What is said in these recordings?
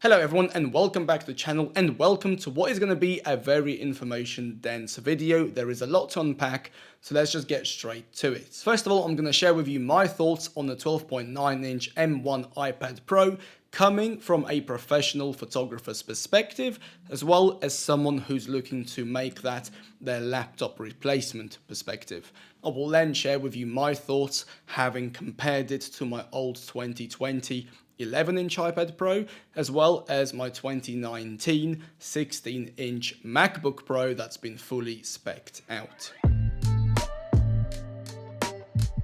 Hello everyone and welcome back to the channel and welcome to what is going to be a very information dense video. There is a lot to unpack, so let's just get straight to it. First of all, I'm going to share with you my thoughts on the 12.9-inch M1 iPad Pro coming from a professional photographer's perspective, as well as someone who's looking to make that their laptop replacement perspective. I will then share with you my thoughts having compared it to my old 2020 11-inch iPad Pro, as well as my 2019 16-inch MacBook Pro that's been fully spec'd out.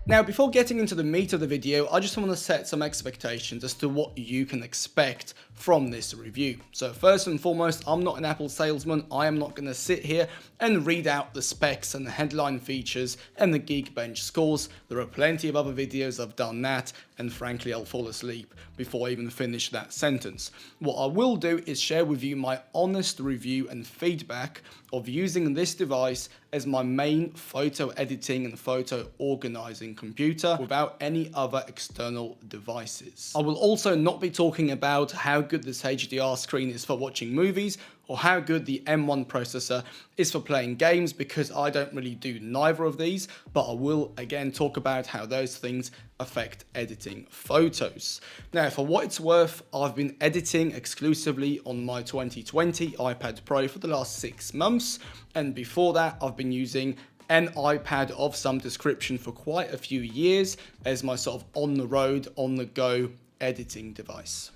Now, before getting into the meat of the video, I just want to set some expectations as to what you can expect from this review. So first and foremost, I'm not an Apple salesman. I am not going to sit here and read out the specs and the headline features and the Geekbench scores. There are plenty of other videos I've done that, and frankly, I'll fall asleep before I even finish that sentence. What I will do is share with you my honest review and feedback of using this device as my main photo editing and photo organizing computer without any other external devices. I will also not be talking about how good this HDR screen is for watching movies or how good the M1 processor is for playing games, because I don't really do neither of these, but I will again talk about how those things affect editing photos. Now, for what it's worth, I've been editing exclusively on my 2020 iPad Pro for the last 6 months, and before that I've been using an iPad of some description for quite a few years as my sort of on the road, on the go editing device.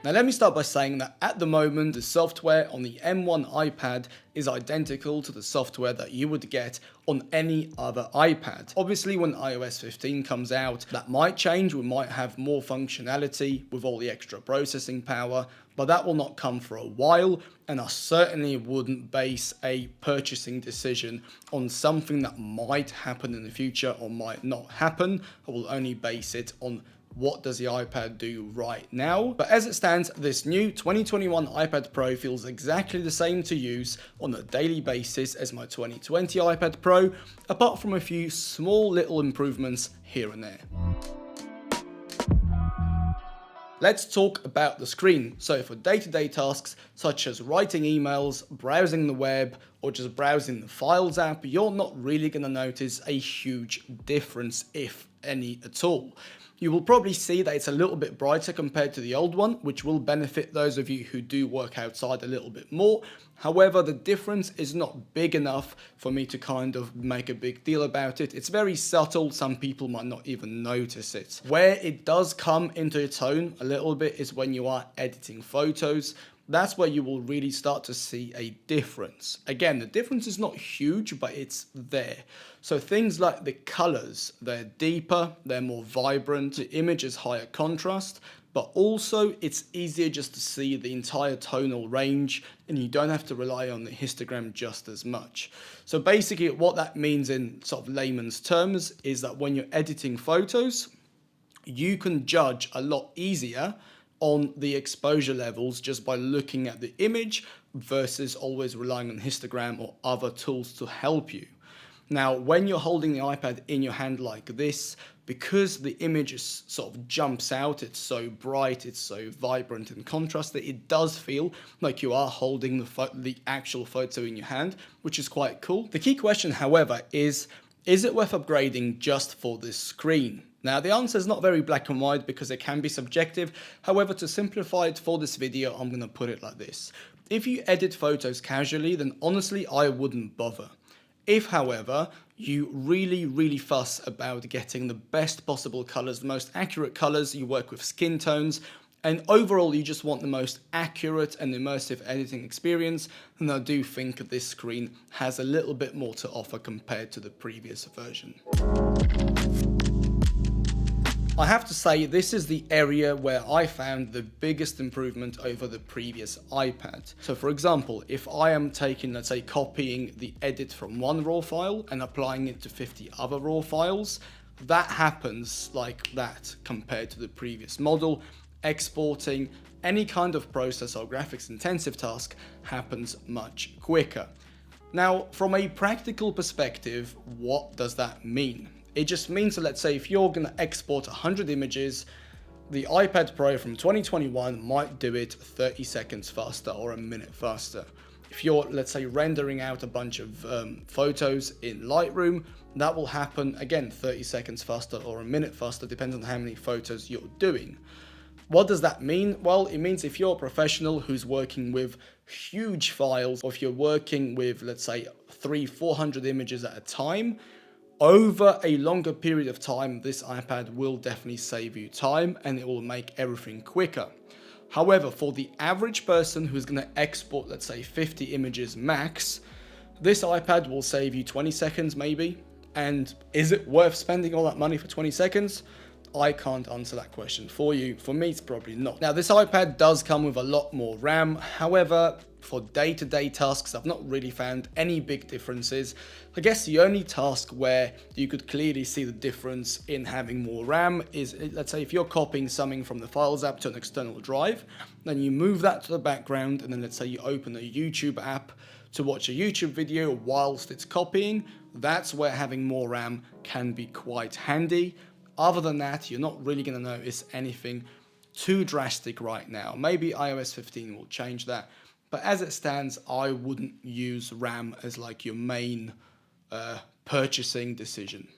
Now let me start by saying that at the moment the software on the M1 iPad is identical to the software that you would get on any other iPad. Obviously when iOS 15 comes out, that might change. We might have more functionality with all the extra processing power, but that will not come for a while, and I certainly wouldn't base a purchasing decision on something that might happen in the future or might not happen. I will only base it on what does the iPad do right now. But as it stands, this new 2021 iPad Pro feels exactly the same to use on a daily basis as my 2020 iPad Pro, apart from a few small little improvements here and there. Let's talk about the screen. So for day-to-day tasks such as writing emails, browsing the web, or just browsing the Files app, you're not really going to notice a huge difference, if any at all. You will probably see that it's a little bit brighter compared to the old one, which will benefit those of you who do work outside a little bit more. However, the difference is not big enough for me to kind of make a big deal about it. It's very subtle. Some people might not even notice it. Where it does come into its own a little bit is when you are editing photos. That's where you will really start to see a difference. Again, the difference is not huge, but it's there. So things like the colors, they're deeper, they're more vibrant, the image is higher contrast, but also it's easier just to see the entire tonal range, and you don't have to rely on the histogram just as much. So basically what that means in sort of layman's terms is that when you're editing photos, you can judge a lot easier on the exposure levels just by looking at the image versus always relying on histogram or other tools to help you. Now, when you're holding the iPad in your hand like this, because the image is sort of jumps out, it's so bright, it's so vibrant and contrasted, it does feel like you are holding the actual photo in your hand, which is quite cool. The key question, however, is it worth upgrading just for this screen? Now, the answer is not very black and white because it can be subjective. However, to simplify it for this video, I'm going to put it like this. If you edit photos casually, then honestly, I wouldn't bother. If, however, you really fuss about getting the best possible colors, the most accurate colors, you work with skin tones, and overall you just want the most accurate and immersive editing experience, then I do think this screen has a little bit more to offer compared to the previous version. I have to say, this is the area where I found the biggest improvement over the previous iPad. So for example, if I am taking, let's say, copying the edit from one RAW file and applying it to 50 other RAW files, that happens like that compared to the previous model. Exporting any kind of process or graphics intensive task happens much quicker. Now, from a practical perspective, what does that mean? It just means that, let's say, if you're going to export 100 images, the iPad Pro from 2021 might do it 30 seconds faster or a minute faster. If you're, let's say, rendering out a bunch of photos in Lightroom, that will happen, again, 30 seconds faster or a minute faster, depends on how many photos you're doing. What does that mean? Well, it means if you're a professional who's working with huge files, or if you're working with, let's say, 300-400 images at a time, over a longer period of time, this iPad will definitely save you time and it will make everything quicker. However, for the average person who's going to export, let's say, 50 images max, this iPad will save you 20 seconds maybe. And is it worth spending all that money for 20 seconds? I can't answer that question for you. For me, it's probably not. Now, this iPad does come with a lot more RAM. However, for day-to-day tasks, I've not really found any big differences. I guess the only task where you could clearly see the difference in having more RAM is, let's say, if you're copying something from the Files app to an external drive, then you move that to the background, and then let's say you open a YouTube app to watch a YouTube video whilst it's copying. That's where having more RAM can be quite handy. Other than that, you're not really going to notice anything too drastic right now. Maybe iOS 15 will change that. But as it stands, I wouldn't use RAM as like your main purchasing decision.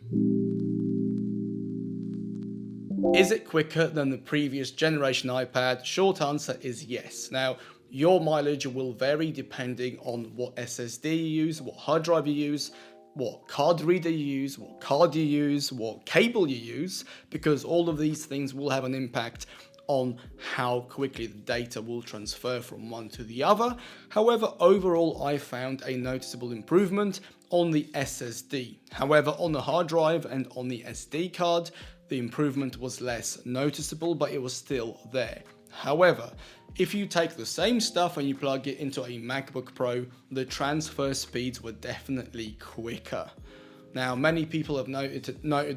Is it quicker than the previous generation iPad? Short answer is yes. Now, your mileage will vary depending on what SSD you use, what hard drive you use, what card reader you use, what card you use, what cable you use, because all of these things will have an impact on how quickly the data will transfer from one to the other. However, overall, I found a noticeable improvement on the SSD. However, on the hard drive and on the SD card, the improvement was less noticeable, but it was still there. However, if you take the same stuff and you plug it into a MacBook Pro, the transfer speeds were definitely quicker. Now, many people have noted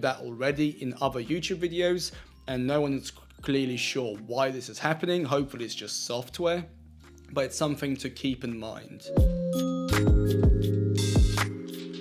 that already in other YouTube videos, and no one is clearly sure why this is happening. Hopefully it's just software, but it's something to keep in mind.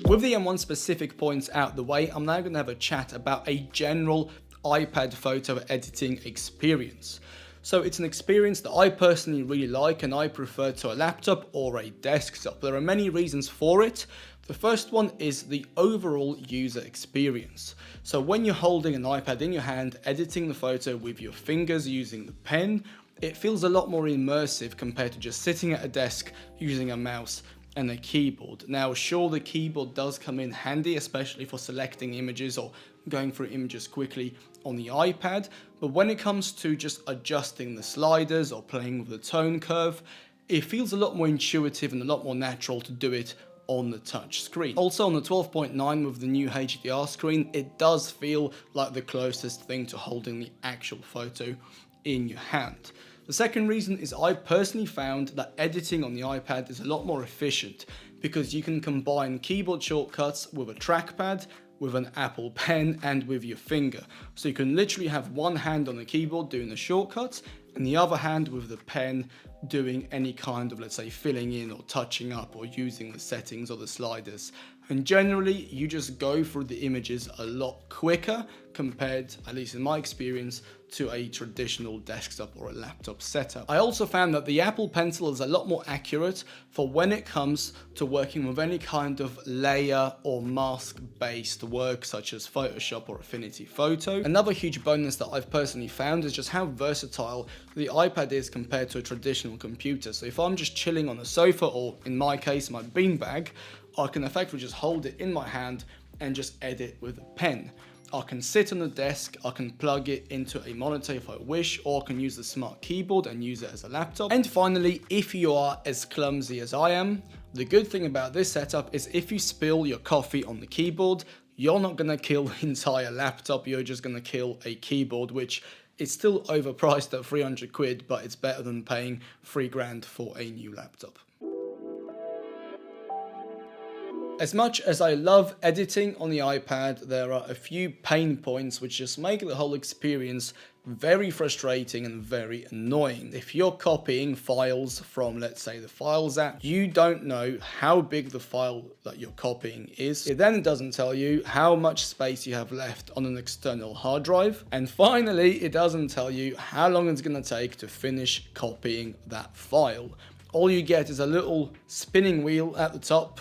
With the M1 specific points out the way, I'm now going to have a chat about a general iPad photo editing experience. So it's an experience that I personally really like and I prefer to a laptop or a desktop. There are many reasons for it. The first one is the overall user experience. So when you're holding an iPad in your hand, editing the photo with your fingers using the pen, it feels a lot more immersive compared to just sitting at a desk using a mouse and a keyboard. Now, sure, the keyboard does come in handy, especially for selecting images or going through images quickly on the iPad, but when it comes to just adjusting the sliders or playing with the tone curve, it feels a lot more intuitive and a lot more natural to do it on the touch screen. Also, on the 12.9 with the new HDR screen, it does feel like the closest thing to holding the actual photo in your hand. The second reason is I personally found that editing on the iPad is a lot more efficient because you can combine keyboard shortcuts with a trackpad, with an Apple Pen, and with your finger. So you can literally have one hand on the keyboard doing the shortcuts and the other hand with the pen doing any kind of, let's say, filling in or touching up or using the settings or the sliders. And generally, you just go through the images a lot quicker compared, at least in my experience, to a traditional desktop or a laptop setup. I also found that the Apple Pencil is a lot more accurate for when it comes to working with any kind of layer or mask-based work such as Photoshop or Affinity Photo. Another huge bonus that I've personally found is just how versatile the iPad is compared to a traditional computer. So if I'm just chilling on a sofa, or in my case, my beanbag, I can effectively just hold it in my hand and just edit with a pen. I can sit on the desk, I can plug it into a monitor if I wish, or I can use the smart keyboard and use it as a laptop. And finally, if you are as clumsy as I am, the good thing about this setup is if you spill your coffee on the keyboard, you're not gonna kill the entire laptop, you're just gonna kill a keyboard, which is still overpriced at 300 quid, but it's better than paying 3 grand for a new laptop. As much as I love editing on the iPad, there are a few pain points which just make the whole experience very frustrating and very annoying. If you're copying files from, let's say, the Files app, you don't know how big the file that you're copying is. It then doesn't tell you how much space you have left on an external hard drive. And finally, it doesn't tell you how long it's going to take to finish copying that file. All you get is a little spinning wheel at the top,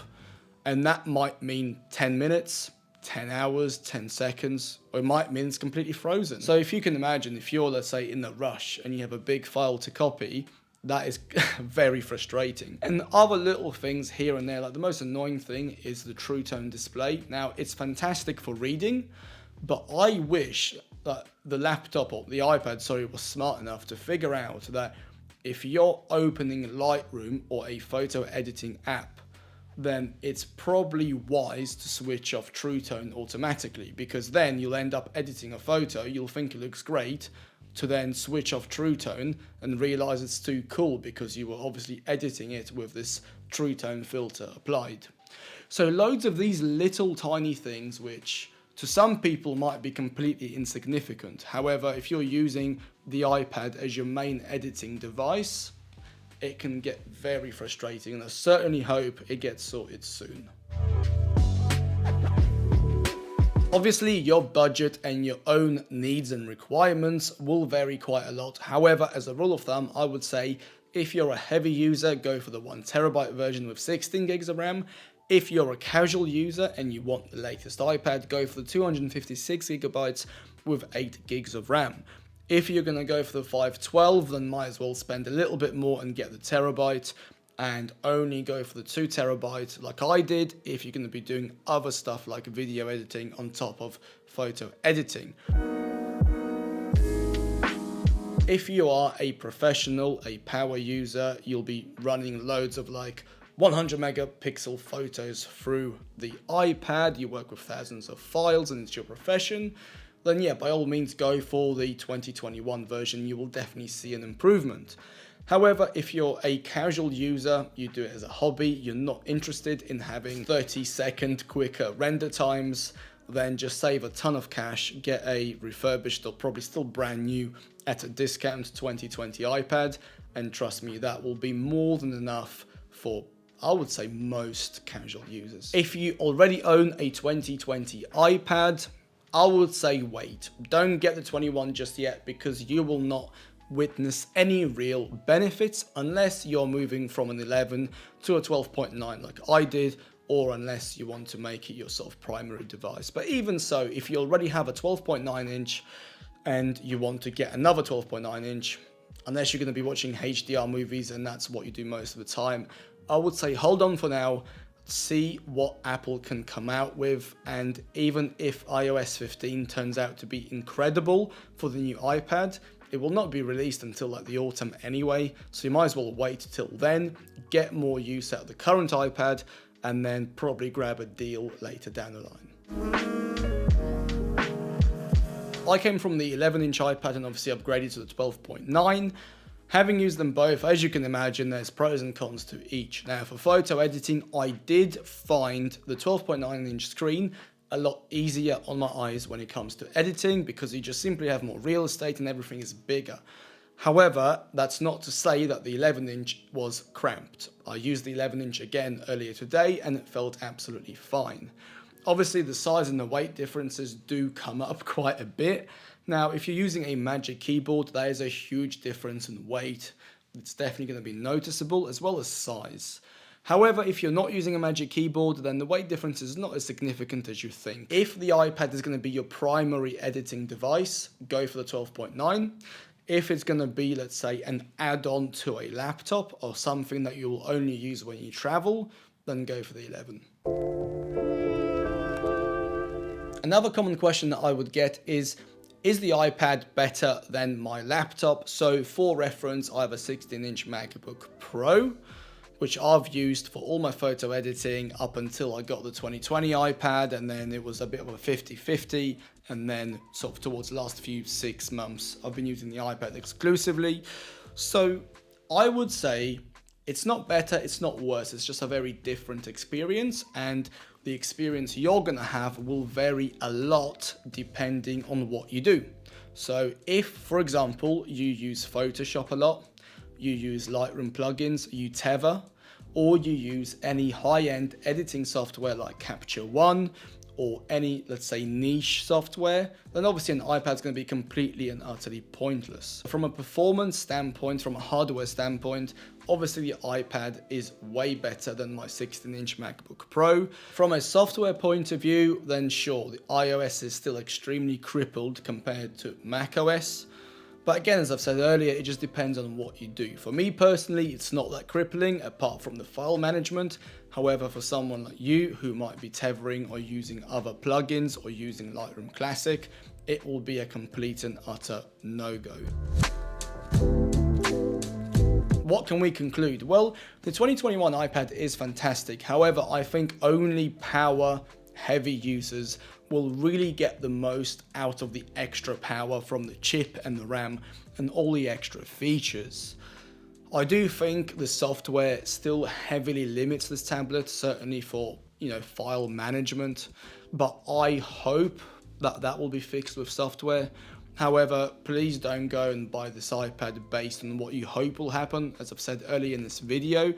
and that might mean 10 minutes, 10 hours, 10 seconds, or it might mean it's completely frozen. So if you can imagine, if you're, let's say, in a rush and you have a big file to copy, that is very frustrating. And other little things here and there, like the most annoying thing is the True Tone display. Now, it's fantastic for reading, but I wish that the laptop or the iPad, sorry, was smart enough to figure out that if you're opening Lightroom or a photo editing app, then it's probably wise to switch off True Tone automatically, because then you'll end up editing a photo, you'll think it looks great, to then switch off True Tone and realize it's too cool because you were obviously editing it with this True Tone filter applied. So loads of these little tiny things which to some people might be completely insignificant. However, if you're using the iPad as your main editing device, it can get very frustrating, and I certainly hope it gets sorted soon. Obviously, your budget and your own needs and requirements will vary quite a lot. However, as a rule of thumb, I would say if you're a heavy user, go for the 1TB version with 16 gigs of RAM. If you're a casual user and you want the latest iPad, go for the 256 gigabytes with 8 gigs of RAM. If you're going to go for the 512, then might as well spend a little bit more and get the terabyte, and only go for the 2TB like I did if you're going to be doing other stuff like video editing on top of photo editing. If you are a professional, a power user, you'll be running loads of like 100 megapixel photos through the iPad, you work with thousands of files and it's your profession, then yeah, by all means go for the 2021 version, you will definitely see an improvement. However, if you're a casual user, you do it as a hobby, you're not interested in having 30-second quicker render times, then just save a ton of cash, get a refurbished or probably still brand new at a discount 2020 iPad, and trust me, that will be more than enough for, I would say, most casual users. If you already own a 2020 iPad, I would say wait. Don't get the 21 just yet, because you will not witness any real benefits unless you're moving from an 11 to a 12.9 like I did, or unless you want to make it your sort of primary device. But even so, if you already have a 12.9 inch and you want to get another 12.9 inch, unless you're going to be watching HDR movies and that's what you do most of the time, I would say hold on for now, see what Apple can come out with, and even if iOS 15 turns out to be incredible for the new iPad, it will not be released until like the autumn anyway, so you might as well wait till then, get more use out of the current iPad, and then probably grab a deal later down the line. I came from the 11-inch iPad and obviously upgraded to the 12.9. Having used them both, as you can imagine, there's pros and cons to each. Now, for photo editing, I did find the 12.9-inch screen a lot easier on my eyes when it comes to editing, because you just simply have more real estate and everything is bigger. However, that's not to say that the 11-inch was cramped. I used the 11-inch again earlier today and it felt absolutely fine. Obviously, the size and the weight differences do come up quite a bit. Now, if you're using a Magic Keyboard, there is a huge difference in weight. It's definitely going to be noticeable, as well as size. However, if you're not using a Magic Keyboard, then the weight difference is not as significant as you think. If the iPad is going to be your primary editing device, go for the 12.9. If it's going to be, let's say, an add-on to a laptop or something that you will only use when you travel, then go for the 11. Another common question that I would get is the iPad better than my laptop? So for reference, I have a 16-inch MacBook Pro, which I've used for all my photo editing up until I got the 2020 iPad, and then it was a bit of a 50-50, and then sort of towards the last 6 months, I've been using the iPad exclusively. So I would say It's not better, it's not worse, it's just a very different experience, and the experience you're gonna have will vary a lot depending on what you do. So if, for example, you use Photoshop a lot, you use Lightroom plugins, you tether, or you use any high-end editing software like Capture One, or any, let's say, niche software, then obviously an iPad is going to be completely and utterly pointless. From a performance standpoint, from a hardware standpoint, obviously the iPad is way better than my 16-inch MacBook Pro. From a software point of view, then sure, the iOS is still extremely crippled compared to macOS. But again, as I've said earlier, it just depends on what you do. For me personally, it's not that crippling apart from the file management. However, for someone like you who might be tethering or using other plugins or using Lightroom Classic, it will be a complete and utter no-go. What can we conclude? Well, the 2021 iPad is fantastic. However, I think only power-heavy users will really get the most out of the extra power from the chip and the RAM and all the extra features. I do think the software still heavily limits this tablet, certainly for, file management, but I hope that that will be fixed with software. However, please don't go and buy this iPad based on what you hope will happen. As I've said earlier in this video,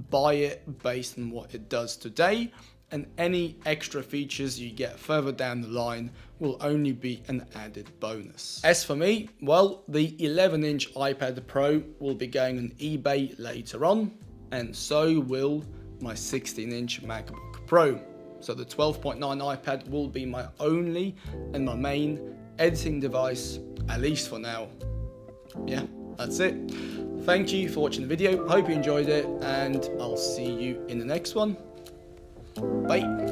buy it based on what it does today, and any extra features you get further down the line will only be an added bonus. As for me, well, the 11-inch iPad Pro will be going on eBay later on, and so will my 16-inch MacBook Pro. So the 12.9 iPad will be my only and my main editing device, at least for now. Yeah, that's it. Thank you for watching the video. Hope you enjoyed it, and I'll see you in the next one. Bye.